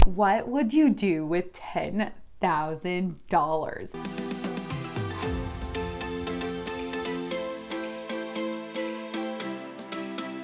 What would you do with $10,000?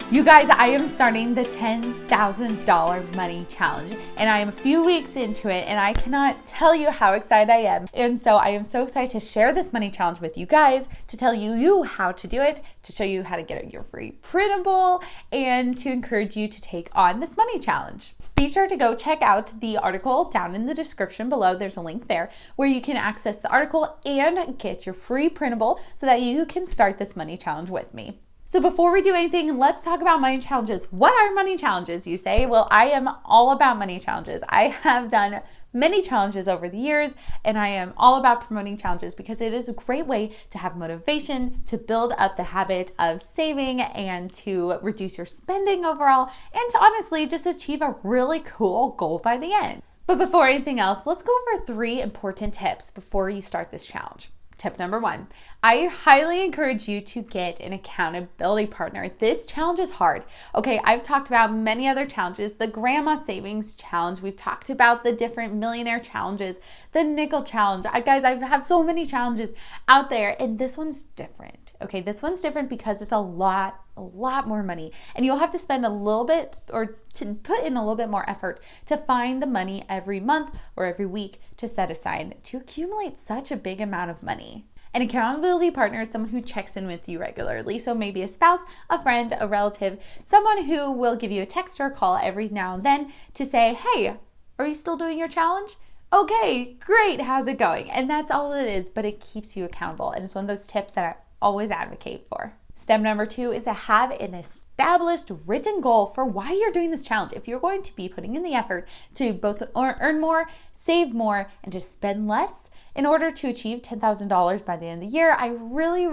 You guys, I am starting the $10,000 money challenge, and I am a few weeks into it, and I cannot tell you how excited I am. And so I am so excited to share this money challenge with you guys, to tell you how to do it, to show you how to get your free printable, and to encourage you to take on this money challenge. Be sure to go check out the article down in the description below. There's a link there where you can access the article and get your free printable so that you can start this money challenge with me. So before we do anything, let's talk about money challenges. What are money challenges, you say? Well, I am all about money challenges. I have done many challenges over the years, and I am all about promoting challenges because it is a great way to have motivation, to build up the habit of saving, and to reduce your spending overall, and to honestly just achieve a really cool goal by the end. But before anything else, let's go over 3 important tips before you start this challenge. Tip number 1, I highly encourage you to get an accountability partner. This challenge is hard. Okay, I've talked about many other challenges, the grandma savings challenge. We've talked about the different millionaire challenges, the nickel challenge. Guys, I have so many challenges out there, and this one's different. Okay, this one's different because it's a lot more money, and you'll have to spend a little bit or to put in a little bit more effort to find the money every month or every week to set aside to accumulate such a big amount of money. An accountability partner is someone who checks in with you regularly. So maybe a spouse, a friend, a relative, someone who will give you a text or a call every now and then to say, hey, are you still doing your challenge? Okay, great, how's it going? And that's all it is, but it keeps you accountable. And it's one of those tips that I always advocate for. Step number 2 is to have an established written goal for why you're doing this challenge. If you're going to be putting in the effort to both earn more, save more, and to spend less in order to achieve $10,000 by the end of the year, I really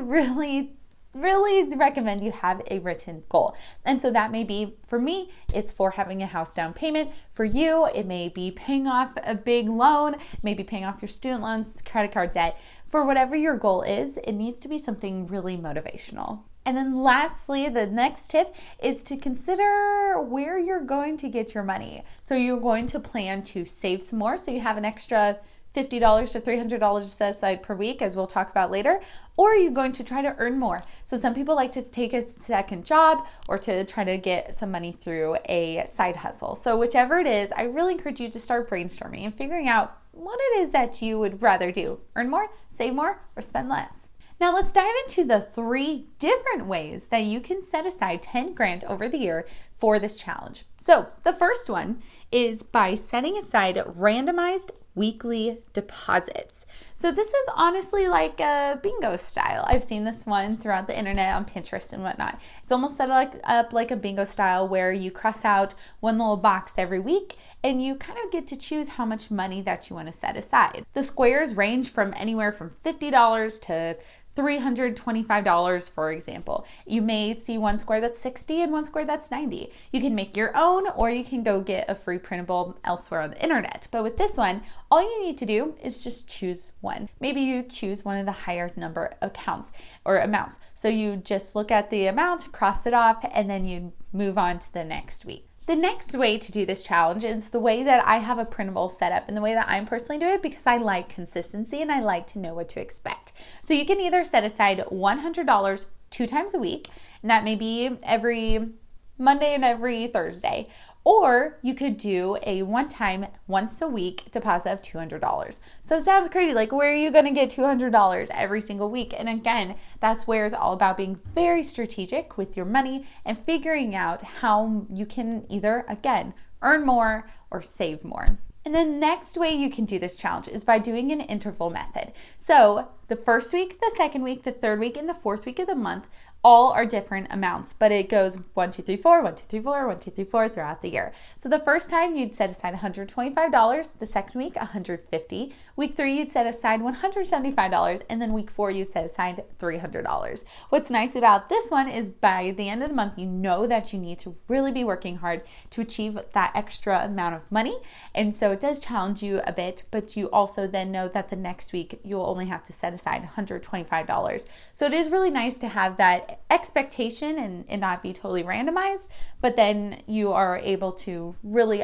recommend you have a written goal. And so that may be, for me, it's for having a house down payment. For you, it may be paying off a big loan, maybe paying off your student loans, credit card debt. For whatever your goal is, it needs to be something really motivational. And then lastly, the next tip is to consider where you're going to get your money. So you're going to plan to save some more, so you have an extra $50 to $300 set aside per week, as we'll talk about later, or you're going to try to earn more. So some people like to take a second job or to try to get some money through a side hustle. So whichever it is, I really encourage you to start brainstorming and figuring out what it is that you would rather do. Earn more, save more, or spend less. Now let's dive into the 3 different ways that you can set aside 10 grand over the year for this challenge. So the first one is by setting aside randomized weekly deposits. So this is honestly like a bingo style. I've seen this one throughout the internet on Pinterest and whatnot. It's almost set up like a bingo style where you cross out one little box every week and you kind of get to choose how much money that you want to set aside. The squares range from anywhere from $50 to $325, for example. You may see one square that's $60 and one square that's $90. You can make your own, or you can go get a free printable elsewhere on the internet. But with this one, all you need to do is just choose one. Maybe you choose one of the higher number accounts or amounts. So you just look at the amount, cross it off, and then you move on to the next week. The next way to do this challenge is the way that I have a printable set up and the way that I'm personally doing it, because I like consistency and I like to know what to expect. So you can either set aside $100 2 times a week, and that may be every Monday and every Thursday. Or you could do a one-time, once a week deposit of $200. So it sounds crazy, like where are you gonna get $200 every single week? And again, that's where it's all about being very strategic with your money and figuring out how you can either, again, earn more or save more. And the next way you can do this challenge is by doing an interval method. So the first week, the second week, the third week, and the fourth week of the month all are different amounts, but it goes 1, 2, 3, 4, 1, 2, 3, 4, 1, 2, 3, 4 throughout the year. So the first time you'd set aside $125, the second week $150, week 3 you'd set aside $175, and then week 4 you'd set aside $300. What's nice about this one is by the end of the month you know that you need to really be working hard to achieve that extra amount of money, and so it does challenge you a bit, but you also then know that the next week you'll only have to set aside $125. So it is really nice to have that expectation and not be totally randomized, but then you are able to really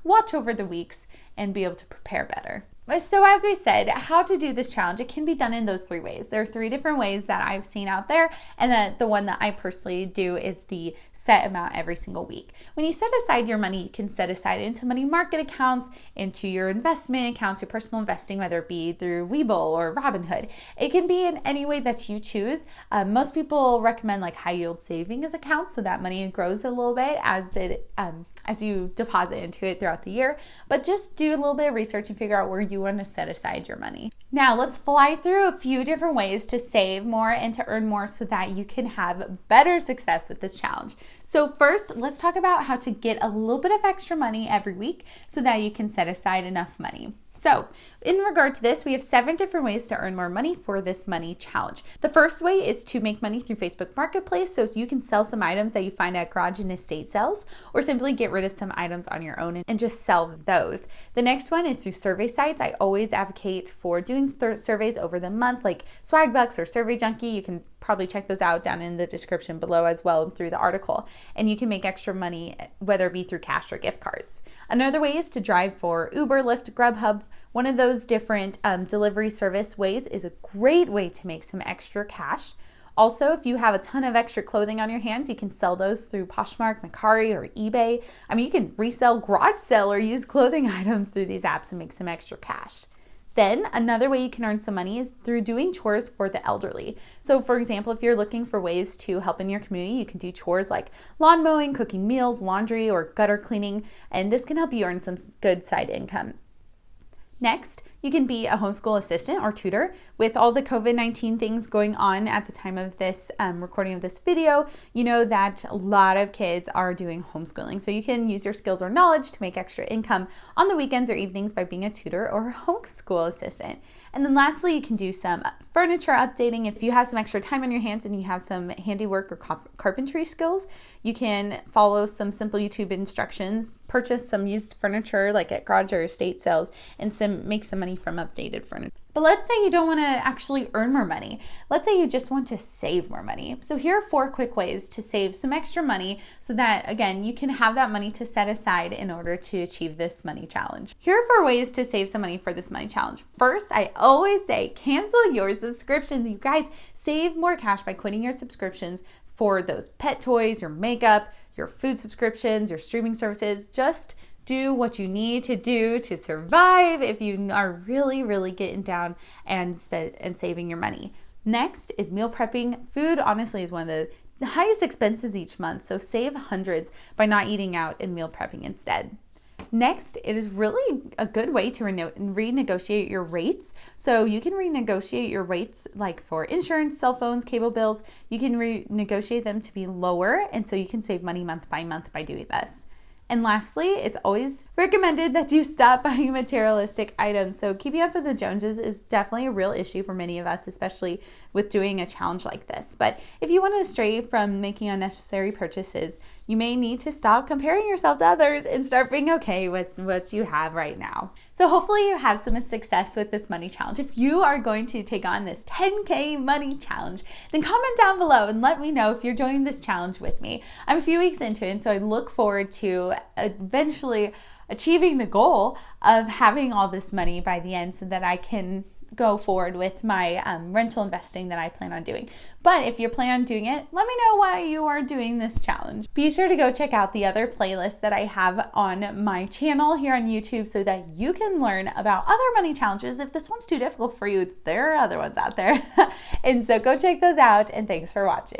watch over the weeks and be able to prepare better. So as we said, how to do this challenge, it can be done in those 3 ways. There are 3 different ways that I've seen out there, and then the one that I personally do is the set amount every single week. When you set aside your money, you can set aside into money market accounts, into your investment accounts, your personal investing, whether it be through Webull or Robinhood. It can be in any way that you choose. Most people recommend like high yield savings accounts, so that money grows a little bit as you deposit into it throughout the year. But just do a little bit of research and figure out where you want to set aside your money. Now let's fly through a few different ways to save more and to earn more so that you can have better success with this challenge. So first, let's talk about how to get a little bit of extra money every week so that you can set aside enough money. So in regard to this, we have 7 different ways to earn more money for this money challenge. The first way is to make money through Facebook Marketplace. So you can sell some items that you find at garage and estate sales, or simply get rid of some items on your own and just sell those. The next one is through survey sites. I always advocate for doing surveys over the month, like Swagbucks or Survey Junkie. You can probably check those out down in the description below as well and through the article. And you can make extra money, whether it be through cash or gift cards. Another way is to drive for Uber, Lyft, Grubhub. One of those different delivery service ways is a great way to make some extra cash. Also, if you have a ton of extra clothing on your hands, you can sell those through Poshmark, Mercari, or eBay. I mean, you can resell, garage sell, or use clothing items through these apps and make some extra cash. Then another way you can earn some money is through doing chores for the elderly. So for example, if you're looking for ways to help in your community, you can do chores like lawn mowing, cooking meals, laundry, or gutter cleaning, and this can help you earn some good side income. Next, you can be a homeschool assistant or tutor. With all the COVID-19 things going on at the time of this recording of this video, you know that a lot of kids are doing homeschooling. So you can use your skills or knowledge to make extra income on the weekends or evenings by being a tutor or a homeschool assistant. And then lastly, you can do some furniture updating. If you have some extra time on your hands and you have some handiwork or carpentry skills, you can follow some simple YouTube instructions, purchase some used furniture like at garage or estate sales, and make some money from updated furniture. But let's say you don't want to actually earn more money. Let's say you just want to save more money. So here are 4 quick ways to save some extra money so that, again, you can have that money to set aside in order to achieve this money challenge. Here are 4 ways to save some money for this money challenge. First, I always say cancel your subscriptions. You guys save more cash by quitting your subscriptions for those pet toys, your makeup, your food subscriptions, your streaming services. Just do what you need to do to survive if you are really, really getting down and saving your money. Next is meal prepping. Food, honestly, is one of the highest expenses each month, so save hundreds by not eating out and meal prepping instead. Next, it is really a good way to renegotiate your rates. So you can renegotiate your rates like for insurance, cell phones, cable bills. You can renegotiate them to be lower, and so you can save money month by month by doing this. And lastly, it's always recommended that you stop buying materialistic items. So keeping up with the Joneses is definitely a real issue for many of us, especially with doing a challenge like this. But if you want to stray from making unnecessary purchases, you may need to stop comparing yourself to others and start being okay with what you have right now. So hopefully you have some success with this money challenge. If you are going to take on this 10K money challenge, then comment down below and let me know if you're joining this challenge with me. I'm a few weeks into it, and so I look forward to eventually achieving the goal of having all this money by the end so that I can go forward with my rental investing that I plan on doing. But if you plan on doing it, let me know why you are doing this challenge. Be sure to go check out the other playlists that I have on my channel here on YouTube so that you can learn about other money challenges. If this one's too difficult for you, there are other ones out there. And so go check those out, and thanks for watching.